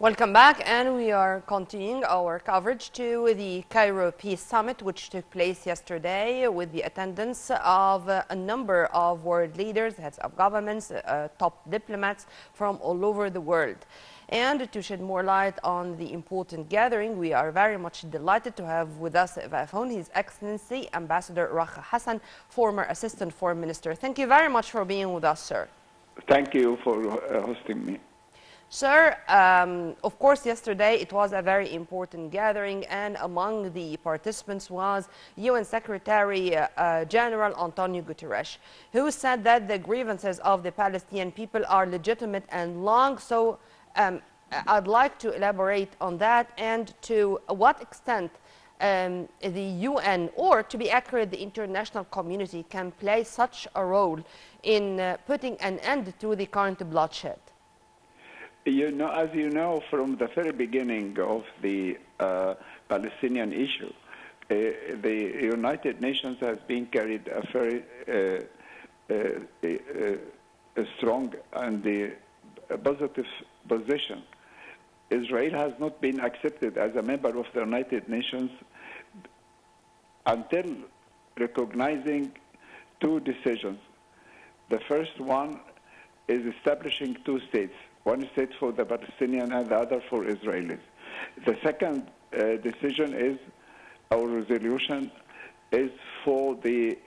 Welcome back, and we are continuing our coverage to the Cairo Peace Summit, which took place yesterday with the attendance of a number of world leaders, heads of governments, top diplomats from all over the world. And to shed more light on the important gathering, we are very much delighted to have with us via phone His Excellency Ambassador Rakha Hassan, former Assistant Foreign Minister. Thank you very much for being with us, sir. Thank you for hosting me. Sir, of course, yesterday it was a very important gathering, and among the participants was UN Secretary General Antonio Guterres, who said that the grievances of the Palestinian people are legitimate and long. So I'd like to elaborate on that, and to what extent the UN, or to be accurate, the international community, can play such a role in putting an end to the current bloodshed. You know, as you know, from the very beginning of the Palestinian issue, the United Nations has been carried a very strong and positive position. Israel has not been accepted as a member of the United Nations until recognizing two decisions. The first one is establishing two states. One state for the Palestinians and the other for Israelis. The second decision is, our resolution is for the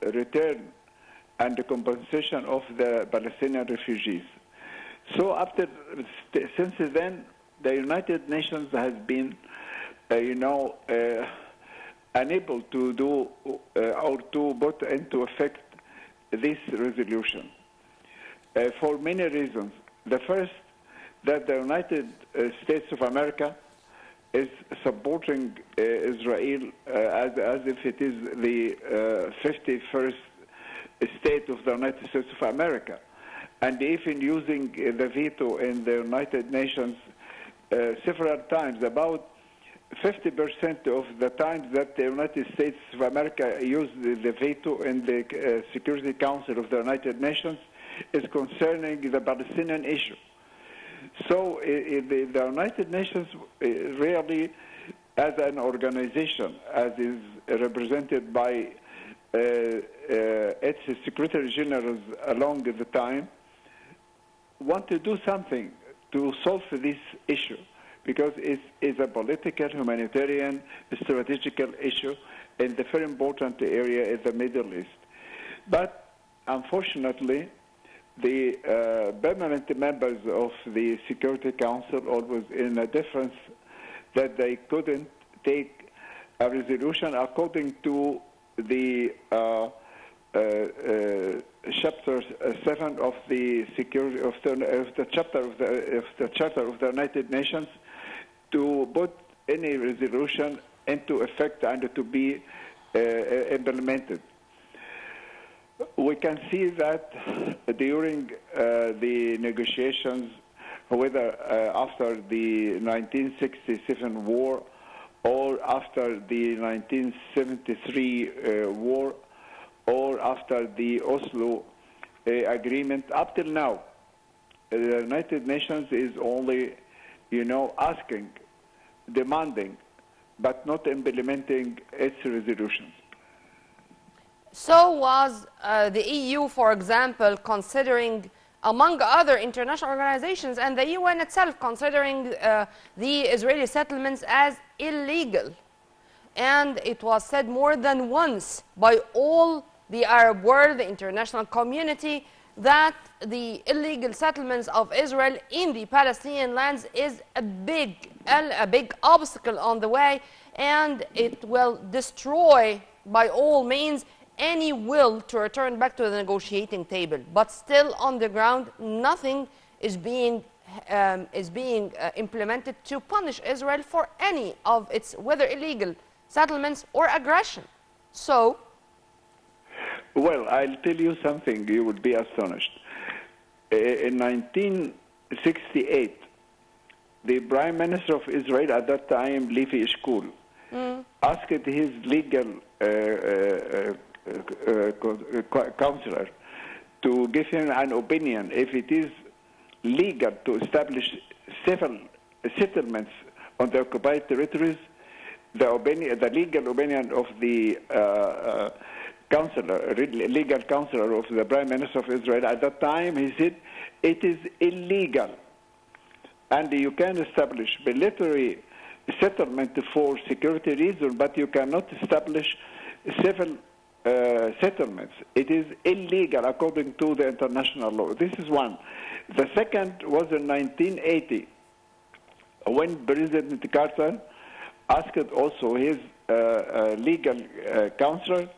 return and the compensation of the Palestinian refugees. So since then, the United Nations has been, unable to do or to put into effect this resolution for many reasons. The first, that the United States of America is supporting Israel as if it is the 51st state of the United States of America, and even using the veto in the United Nations several times. About 50% of the times that the United States of America used the veto in the Security Council of the United Nations is concerning the Palestinian issue. So the United Nations really, as an organization, as is represented by its Secretary Generals along the time, want to do something to solve this issue, because it is a political, humanitarian, strategical issue in the very important area in the Middle East. But unfortunately, the permanent members of the Security Council always in a difference that they couldn't take a resolution according to the chapter 7 of the security of the chapter of the Charter of the United Nations to put any resolution into effect and to be implemented. We can see that during the negotiations, whether after the 1967 war or after the 1973 war or after the Oslo agreement, up till now, the United Nations is only, asking, demanding, but not implementing its resolutions. So was the EU, for example, considering, among other international organizations, and the UN itself, considering the Israeli settlements as illegal. And it was said more than once by all the Arab world, the international community, that the illegal settlements of Israel in the Palestinian lands is a big obstacle on the way, and it will destroy, by all means, any will to return back to the negotiating table. But still on the ground, nothing is being implemented to punish Israel for any of its, whether illegal settlements or aggression. So, well, I'll tell you something, you would be astonished. In 1968, the Prime Minister of Israel at that time, Levi Eshkol, asked his legal counselor to give him an opinion if it is legal to establish civil settlements on the occupied territories, the legal opinion of the legal counselor of the Prime Minister of Israel at that time, he said, it is illegal. And you can establish military settlement for security reasons, but you cannot establish civil settlements. It is illegal according to the international law. This is one. The second was in 1980, when President Carter asked also his legal counselor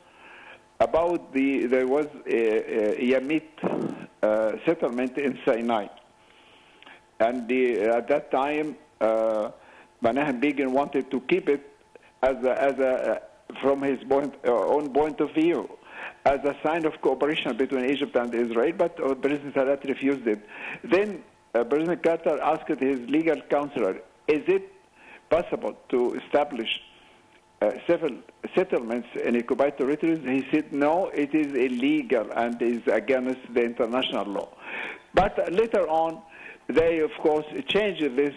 about there was a Yamit settlement in Sinai. And at that time, Menahem Begin wanted to keep it from his own point of view, as a sign of cooperation between Egypt and Israel, but President Sadat refused it. Then President Carter asked his legal counselor, is it possible to establish civil settlements in occupied territories? He said, no, it is illegal and is against the international law. But later on, they, of course, changed this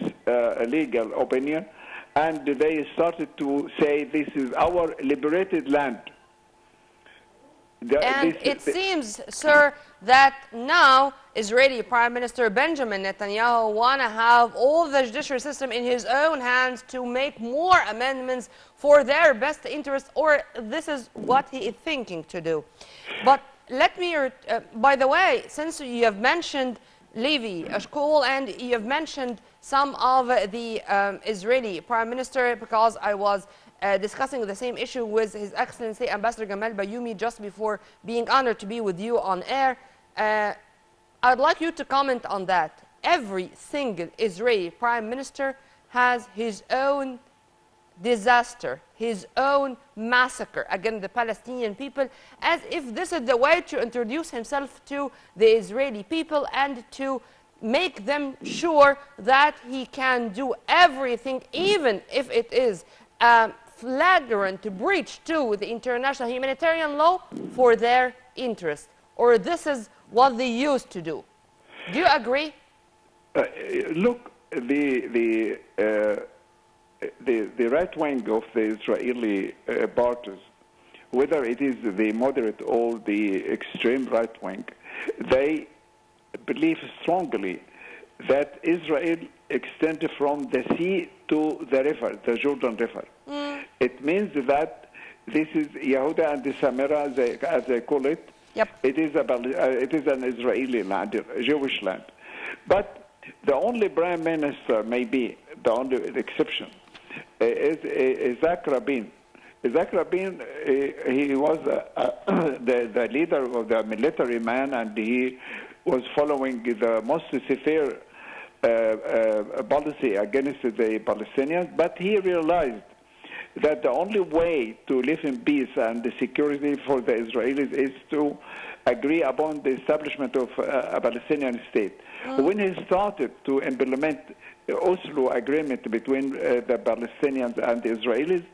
legal opinion, and they started to say this is our liberated land. And it seems, sir, that now Israeli Prime Minister Benjamin Netanyahu want to have all the judicial system in his own hands to make more amendments for their best interest, or this is what he is thinking to do. But let me, by the way, since you have mentioned Levi Eshkol and you have mentioned some of the Israeli Prime Minister, because I was discussing the same issue with His Excellency Ambassador Gamal Bayoumi just before being honored to be with you on air. I'd like you to comment on that. Every single Israeli Prime Minister has his own disaster, his own massacre against the Palestinian people, as if this is the way to introduce himself to the Israeli people and to make them sure that he can do everything, even if it is flagrant breach to the international humanitarian law, for their interest. Or this is what they used to do. Do you agree? Look, the right wing of the Israeli parties, whether it is the moderate or the extreme right wing, they believe strongly that Israel extends from the sea to the river, the Jordan River. It means that this is Yehuda and the Samara, as they call it. Yep. It is an Israeli land, a Jewish land. But the only prime minister, maybe the only exception, is Isaac Rabin. Isaac Rabin, he was the leader of the military man, and he was following the most severe policy against the Palestinians, but he realized that the only way to live in peace and security for the Israelis is to agree upon the establishment of a Palestinian state. When he started to implement the Oslo agreement between the Palestinians and the Israelis,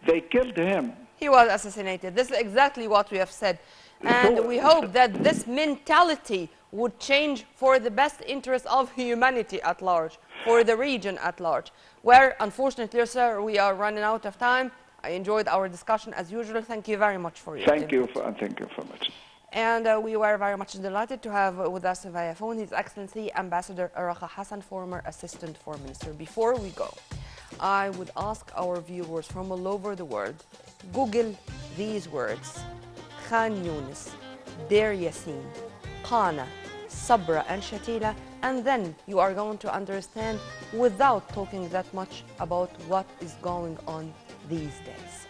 they killed him. He was assassinated. This is exactly what we have said. And we hope that this mentality would change for the best interest of humanity at large, for the region at large, where, unfortunately, sir, we are running out of time. I enjoyed our discussion as usual. Thank you very much for your Thank you so much. And we were very much delighted to have with us via phone His Excellency Ambassador Rakha Hassan, former Assistant Foreign Minister. Before we go, I would ask our viewers from all over the world, Google these words: Khan Yunis, Deir Yassin, Qana, Sabra and Shatila, and then you are going to understand without talking that much about what is going on these days.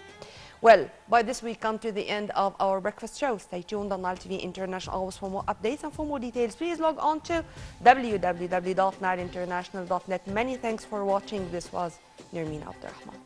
Well, by this we come to the end of our breakfast show. Stay tuned on Nile TV International always for more updates, and for more details please log on to www.nileinternational.net. Many thanks for watching. This was Nermeen Abdurrahman.